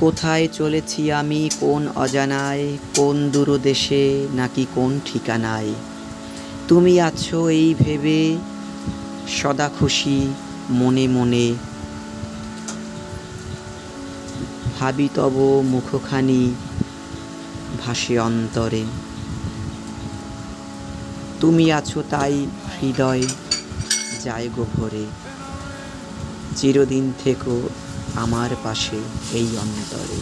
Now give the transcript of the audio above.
কোথায় চলেছি আমি কোন অজানায়, কোন দূরদেশে নাকি কোন ঠিকানায়। তুমি আছো এই ভেবে সদা খুশি মনে মনে, ভাবি তব মুখখানি ভাসে অন্তরে। তুমি আছো তাই হৃদয় যায় গো ভরে, চিরদিন থেকো আমার পাশে এই অন্তরে।